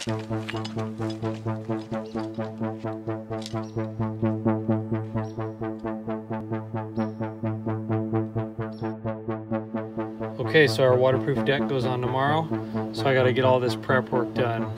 Okay, so our waterproof deck goes on tomorrow, so I got to get all this prep work done.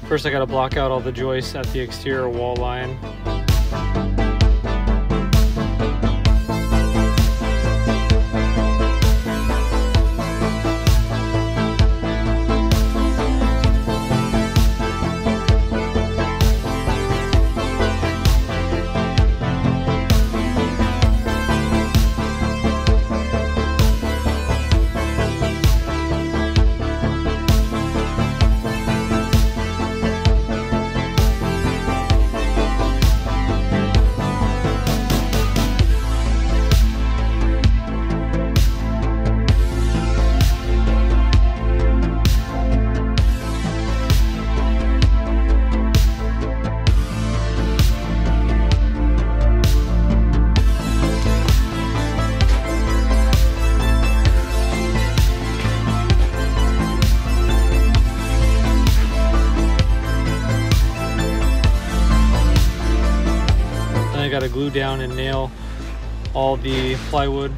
First I gotta block out all the joists at the exterior wall line. I gotta glue down and nail all the plywood.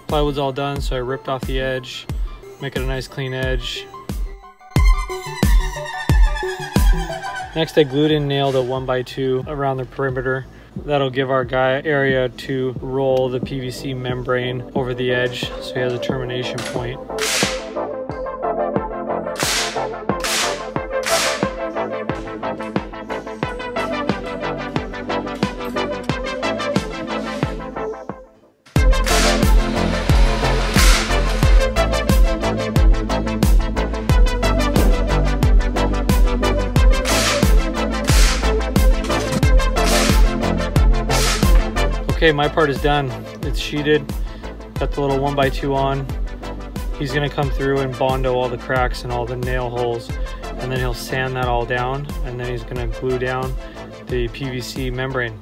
Plywood's all done, so I ripped off the edge, make it a nice clean edge. Next, I glued and nailed a 1x2 around the perimeter. That'll give our guy area to roll the PVC membrane over the edge, so he has a termination point. Okay, my part is done. It's sheeted, got the little 1x2 on. He's gonna come through and bondo all the cracks and all the nail holes, and then he'll sand that all down, and then he's gonna glue down the PVC membrane.